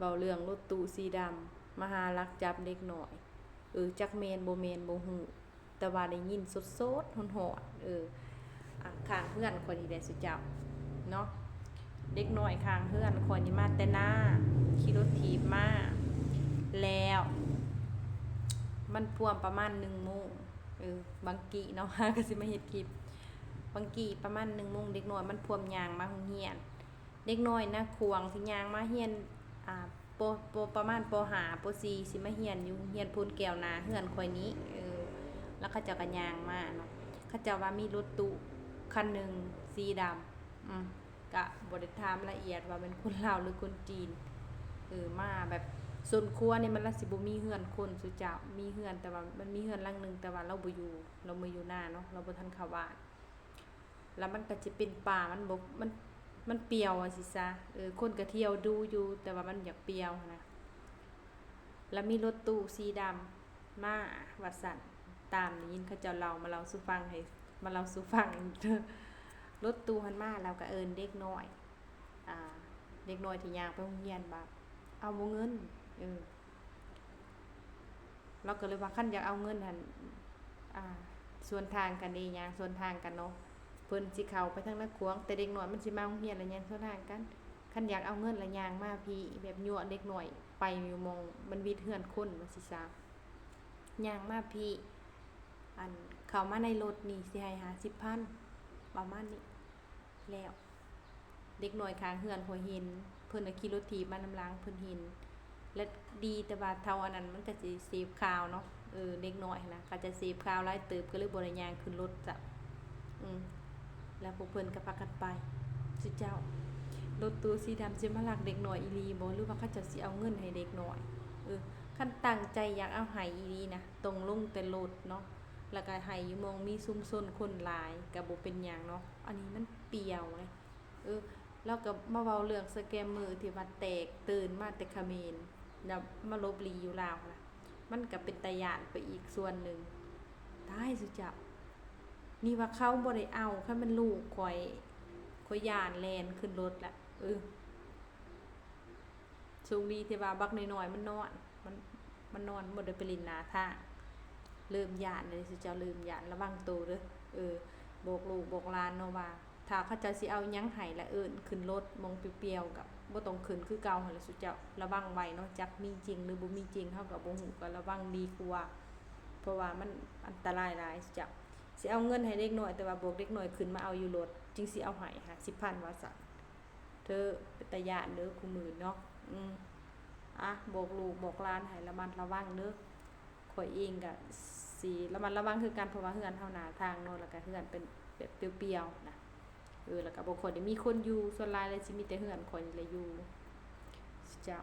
เว้าเรื่องรถตู้สีดำมาหาลักจับเด็กน้อยจักแม่นบ่แม่นบ่ฮู้แต่ว่าได้ยินสดๆฮ้อนๆข้างเฮือนข้อยนี่แหละสุเจ้าเนาะเด็กน้อยข้างเฮือนข้อยนี่มาแต่นาขี่รถถีบมาแล้วมันท่วมประมาณ1 โมงบางกี้เนาะ ก็สิมาเฮ็ดคลิปบางกี้ประมาณ1 โมงเด็กน้อยมันท่วมยางมาโรงเรียนเด็กน้อยนะควงสิยางมาเฮียนปประมาณป5ป4สิมาเฮียนอยู่เฮียนพูนแก้วนาเฮือนข่อยนี้แล้วเขาเจ้าก็ย่างมาเนาะเขาเจ้าว่ามีรถตู้คันหนึ่งสีดำก็บ่ได้ถามละเอียดว่าเป็นคนลาวหรือคนจีนมาแบบส่วนครัวนี่มันละสิบ่มีเฮือนคนสุเจ้ามีเฮือนแต่ว่ามันมีเฮือนหลังนึงแต่ว่าเราบ่อยู่เราบ่อยู่หน้าเนาะเราบ่ทันเข้าบ้านแล้วมันก็จะเป็นป่ามันบ่มันเปรียวอ่ะสิซะคนก็เที่ยวดูอยู่แต่ว่ามันอยากเปรียวนะแล้วมีรถตู้สีดำมาว่าซั่นตามได้ยินเขาเจ้าเล่ามาเล่าสู่ฟังให้มาเล่าสู่ฟัง รถตู้หันมาแล้วก็เอิ้นเด็กน้อยเด็กน้อยที่ย่างไปโรงเรียนบ่าเอาบ่เงินเราก็เลยว่าคันอยากเอาเงินหั่นส่วนทางกันดีย่างส่วนทางกันเนาะเพิ่นสิเข้าไปทางนักขวงแต่เด็กน้อยมันสิมาโรงเรียนแล้วย่างส่วนทางกันคันอยากเอาเงินละย่างมาพี่แบบยั่วเด็กน้อยไปอยู่มองมันวิดเฮือนคนว่าสิซะย่างมาพี่เข้ามาในรถนี่สิให้50,000ประมาณนี้แล้วเด็กน้อยข้างเฮือนหัวหินเพิ่นน่ะขี่รถถีบมานำหลังเพิ่นเห็นและดีแต่ว่าเท่าอันนั้นมันก็สิเสพข่าวเนาะเด็กน้อยนะก็จะเสพข่าวหลายเติบก็เลยบ่ได้ย่างขึ้นรถจ้ะแล้วพวกเพิ่นก็พากันไปสิเจ้ารถตู้สีดำสิมาลักเด็กน้อยอีหลีบ่หรือว่าเขาจะสิเอาเงินให้เด็กน้อยคันตั้งใจอยากเอาให้อีหลีนะตรงลงแต่รถเนาะแล้วก็ให้อยู่มองมีซุมซนคนหลายก็บ่เป็นหยังเนาะอันนี้มันเปรี้ยวเลยแล้วก็มาเว้าเรื่องสแกมเมอร์ที่ว่าแตกตื่นมาแต่เขมรแล้วมาลบหลีอยู่ลาวล่ะมันก็เป็นตาย้านไปอีกส่วนนึงตายสุจับนี่ว่าเขาบ่ได้เอาคันมันลูกข่อยย้านแล่นขึ้นรถล่ะสูงดีที่ว่าบักน้อยๆมันนอนมันนอนบ่ได้ไปลินหน้าทางเริ่มย้านเลยสุเจ้าเริ่มย้านระวังตัวเด้อบอกลูกบอกหลานเนาะว่าถ้าเขาเจ้าสิเอาหยังให้ละขึ้นรถมองเปรียวๆกับบ่ต้องขึ้นคือเก่าหั่นล่ะสุเจ้าระวังไว้เนาะจักมีจริงหรือบ่มีจริงเฮาก็บ่ฮู้ก็ระวังดีกว่าเพราะว่ามันอันตรายหลายสุเจ้าสิเอาเงินให้เด็กน้อยแต่ว่าบอกเด็กน้อยขึ้นมาเอาอยู่รถจึงสิเอาให้50,000ว่าซั่นเธอเป็นตาย้านเด้อคู่มือเนาะบอกลูกบอกหลานให้ระมัดระวังเด้อข่อยเองก็สิระมัดระวังคือกันเพราะว่าเฮือนเฮาหน้าทางเนาะแล้วก็เฮือนเป็นแบบเปรี้ยวๆนะแล้วก็บ่ค่อยได้มีคนอยู่ส่วนหลายเลยสิมีแต่เฮือนข่อยนี่แหละอยู่เจ้า